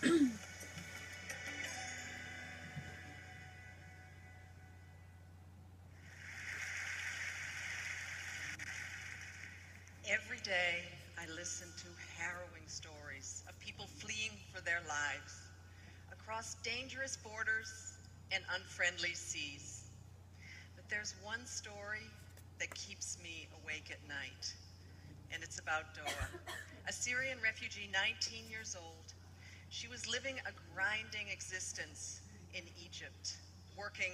Every day, I listen to harrowing stories of people fleeing for their lives across dangerous borders and unfriendly seas. But there's one story that keeps me awake at night, and it's about Doa, a Syrian refugee, 19 years old. She was living a grinding existence in Egypt, working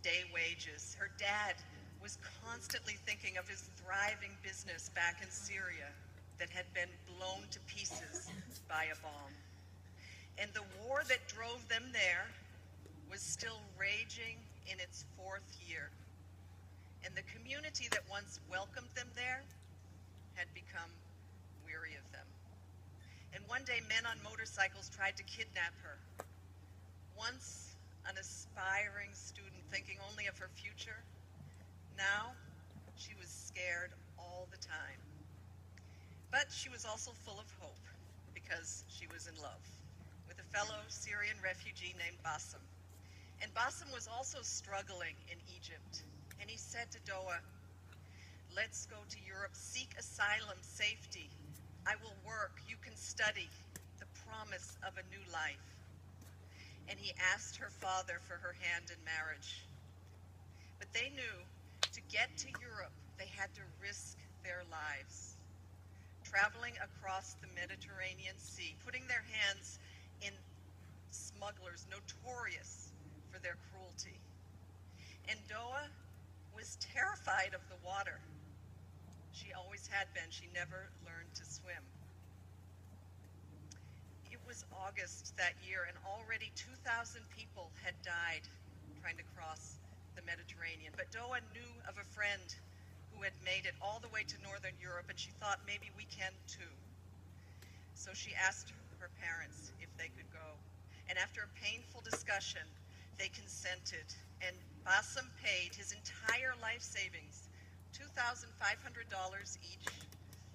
day wages. Her dad was constantly thinking of his thriving business back in Syria that had been blown to pieces by a bomb. And the war that drove them there was still raging in its fourth year. And the community that once welcomed them there had become weary of them. And one day, men on motorcycles tried to kidnap her. Once an aspiring student thinking only of her future, now she was scared all the time. But she was also full of hope because she was in love with a fellow Syrian refugee named Bassem. And Bassem was also struggling in Egypt. And he said to Doa, "Let's go to Europe, seek asylum, safety. I will work, you can study, the promise of a new life." And he asked her father for her hand in marriage. But they knew to get to Europe, they had to risk their lives, traveling across the Mediterranean Sea, putting their hands in smugglers notorious for their cruelty. And Doa was terrified of the water. She always had been. She never learned to swim. It was August that year, and already 2,000 people had died trying to cross the Mediterranean. But Doa knew of a friend who had made it all the way to Northern Europe, and she thought maybe we can too. So she asked her parents if they could go. And after a painful discussion, they consented, and Bassem paid his entire life savings, $2,500 each,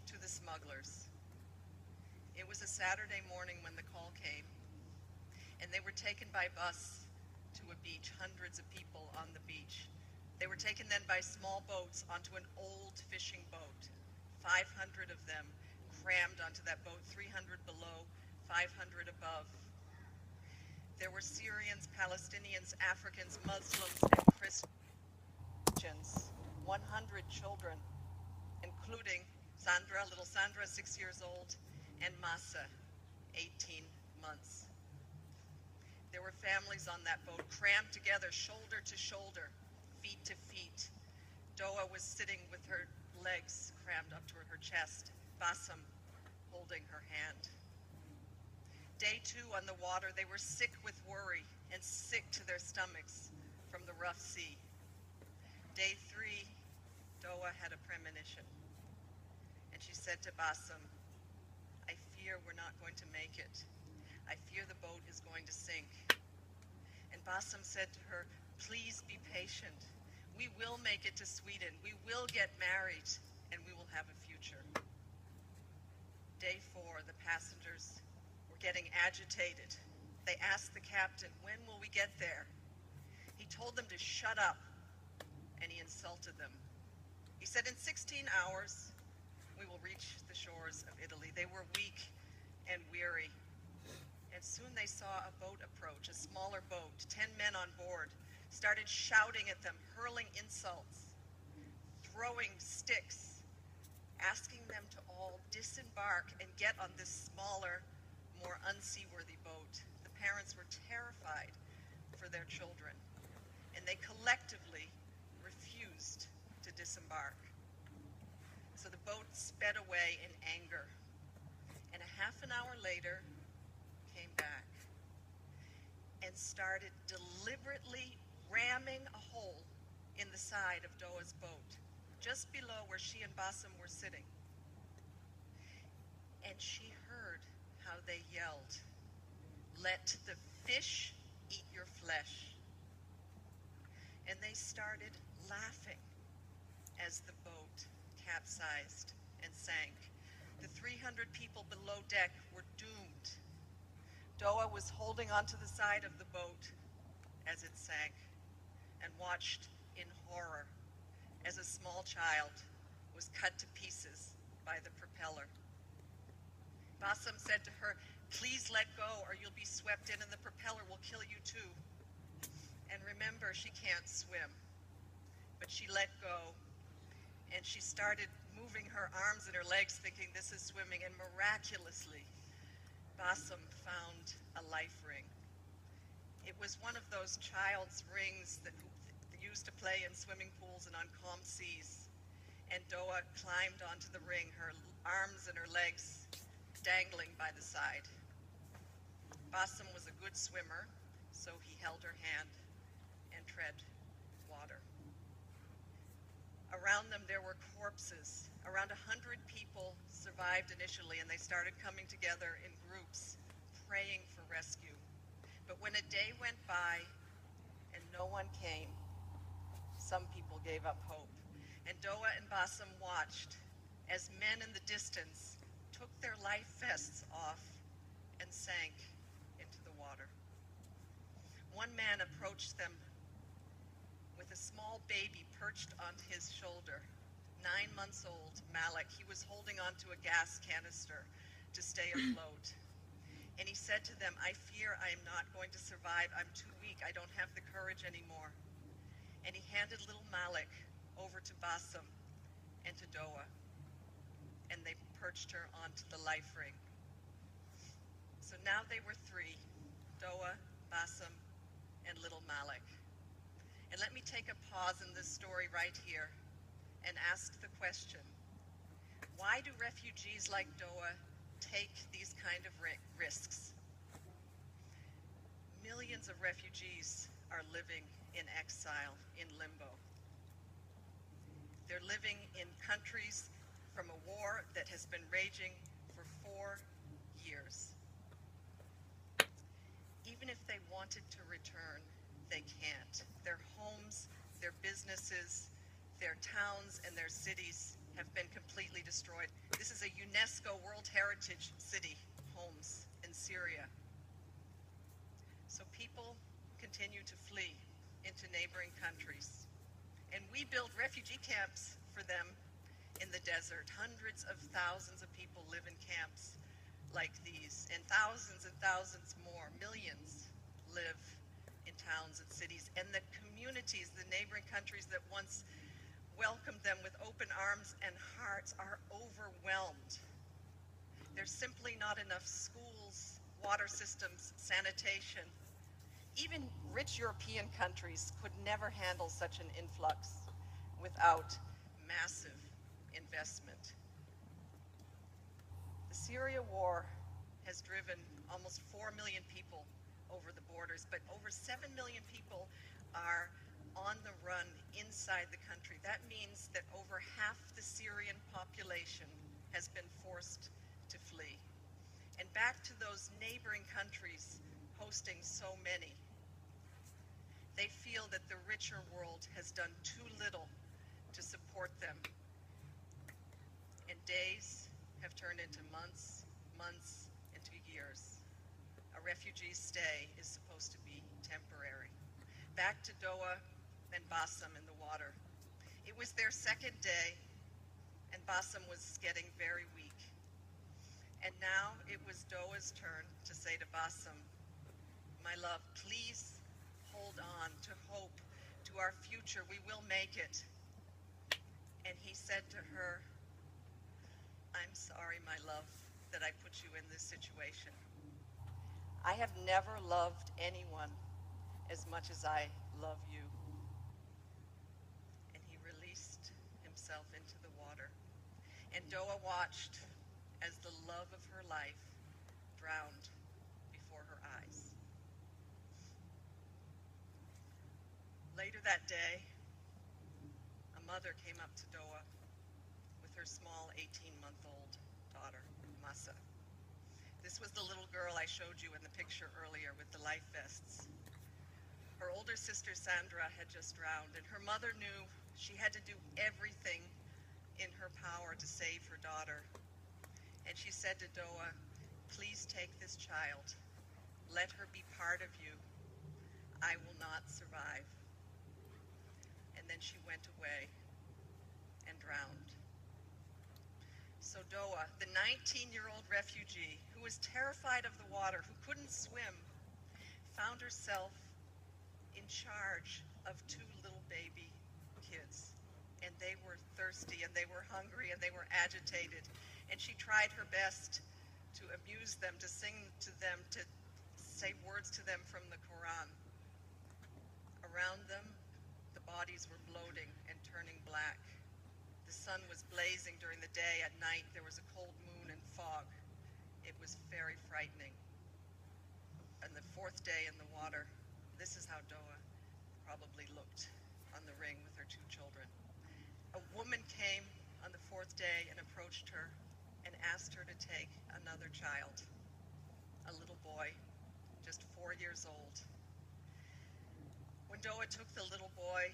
to the smugglers. It was a Saturday morning when the call came, and they were taken by bus to a beach, hundreds of people on the beach. They were taken then by small boats onto an old fishing boat, 500 of them crammed onto that boat, 300 below, 500 above. There were Syrians, Palestinians, Africans, Muslims, and Christians, 100 children, including Sandra, little Sandra, 6 years old, and Masa, 18 months. There were families on that boat, crammed together, shoulder to shoulder, feet to feet. Doa was sitting with her legs crammed up to her chest, Bassem holding her hand. Day 2 on the water, they were sick with worry and sick to their stomachs from the rough sea. Day 3, Doa had a premonition, and she said to Bassem, "I fear we're not going to make it. I fear the boat is going to sink." And Bassem said to her, "Please be patient. We will make it to Sweden. We will get married, and we will have a future." Day 4, the passengers were getting agitated. They asked the captain, "When will we get there?" He told them to shut up, and he insulted them. He said, "In 16 hours, we will reach the shores of Italy." They were weak and weary. And soon they saw a boat approach, a smaller boat, 10 men on board, started shouting at them, hurling insults, throwing sticks, asking them to all disembark and get on this smaller, more unseaworthy boat. The parents were terrified for their children, and they collectively refused to disembark. So the boat sped away in anger, and a half an hour later came back and started deliberately ramming a hole in the side of Doa's boat, just below where she and Bassem were sitting. And she heard how they yelled, "Let the fish eat your flesh." And they started laughing as the boat capsized and sank. The 300 people below deck were doomed. Doa was holding onto the side of the boat as it sank and watched in horror as a small child was cut to pieces by the propeller. Bassem said to her, "Please let go or you'll be swept in and the propeller will kill you too." And remember, she can't swim. But she let go and she started moving her arms and her legs thinking this is swimming, and miraculously, Bassem found a life ring. It was one of those child's rings that used to play in swimming pools and on calm seas. And Doa climbed onto the ring, her arms and her legs dangling by the side. Bassem was a good swimmer, so he held her hand and tread water. Around them there were corpses. Around 100 people survived initially, and they started coming together in groups, praying for rescue. But when a day went by and no one came, some people gave up hope. And Doa and Bassem watched as men in the distance took their life vests off and sank into the water. One man approached them with a small baby perched on his shoulder, 9 months old, Malik. He was holding onto a gas canister to stay afloat. And he said to them, "I fear I am not going to survive. I'm too weak. I don't have the courage anymore." And he handed little Malik over to Bassem and to Doa, and they perched her onto the life ring. So now they were three, Doa, Bassem, and little Malik. And let me take a pause in this story right here and ask the question, why do refugees like Doa take these kind of risks? Millions of refugees are living in exile, in limbo. They're living in countries from a war that has been raging for 4 years. Even if they wanted to return, they can't. Their homes, their businesses, their towns, and their cities have been completely destroyed. This is a UNESCO World Heritage City, Homs, in Syria. So people continue to flee into neighboring countries. And we build refugee camps for them in the desert. Hundreds of thousands of people live in camps like these, and thousands more, millions, live in towns and cities. And the communities, the neighboring countries that once welcomed them with open arms and hearts are overwhelmed. There's simply not enough schools, water systems, sanitation. Even rich European countries could never handle such an influx without massive investment. The Syria war has driven almost 4 million people over the borders, but over 7 million people are on the run inside the country. That means that over half the Syrian population has been forced to flee. And back to those neighboring countries hosting so many, they feel that the richer world has done too little to support them. And days have turned into months, months into years. A refugee's stay is supposed to be temporary. Back to Doa and Bassem in the water. It was their second day, and Bassem was getting very weak. And now it was Doa's turn to say to Bassem, "My love, please hold on to hope, to our future. We will make it." And he said to her, "I'm sorry, my love, that I put you in this situation. I have never loved anyone as much as I love you." And he released himself into the water. And Doa watched as the love of her life drowned before her eyes. Later that day, a mother came up to Doa with her small 18-month-old daughter, Masa. This was the little girl I showed you in the picture earlier with the life vests. Her older sister, Sandra, had just drowned, and her mother knew she had to do everything in her power to save her daughter. And she said to Doa, "Please take this child. Let her be part of you. I will not survive. And then she went away and drowned. So Doa, the 19-year-old refugee who was terrified of the water, who couldn't swim, found herself in charge of two little baby kids. And they were thirsty, and they were hungry, and they were agitated. And she tried her best to amuse them, to sing to them, to say words to them from the Quran. Around them, the bodies were bloating and turning black. The sun was blazing during the day. At night, there was a cold moon and fog. It was very frightening. And the fourth day in the water, this is how Doa probably looked on the ring with her two children. A woman came on the fourth day and approached her and asked her to take another child, a little boy, just 4 years old. When Doa took the little boy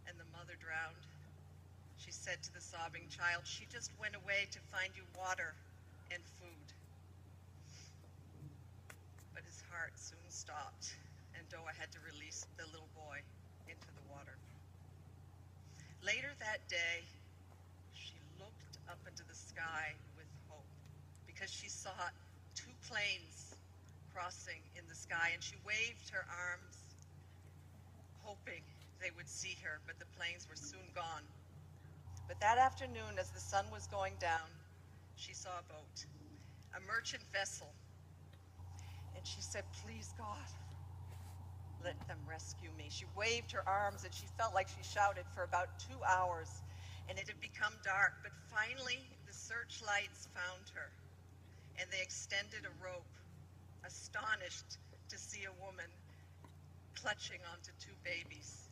and the mother drowned, she said to the sobbing child, "She just went away to find you water and food." But his heart soon stopped, and Doa had to release the little boy into the water. Later that day, she looked up into the sky with hope, because she saw two planes crossing in the sky, and she waved her arms, hoping they would see her, but the planes were soon gone. But that afternoon, as the sun was going down, she saw a boat, a merchant vessel, and she said, "Please, God, let them rescue me." She waved her arms, and she felt like she shouted for about 2 hours, and it had become dark. But finally, the searchlights found her, and they extended a rope, astonished to see a woman clutching onto two babies.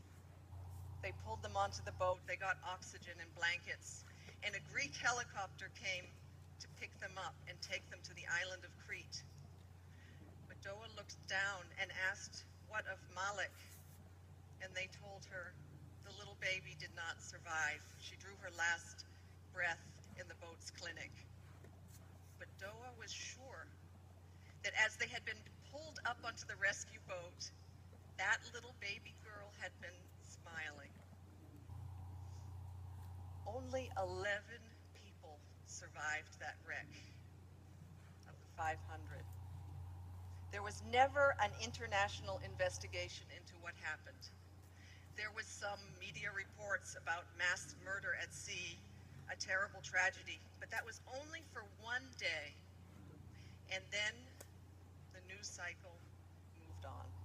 They pulled them onto the boat. They got oxygen and blankets, and a Greek helicopter came to pick them up and take them to the island of Crete. But Doa looked down and asked, "What of Malik?" And they told her the little baby did not survive. She drew her last breath in the boat's clinic. But Doa was sure that as they had been pulled up onto the rescue boat, that little baby girl had been smiling. Only 11 people survived that wreck of the 500. There was never an international investigation into what happened. There was some media reports about mass murder at sea, a terrible tragedy, but that was only for one day. And then the news cycle moved on.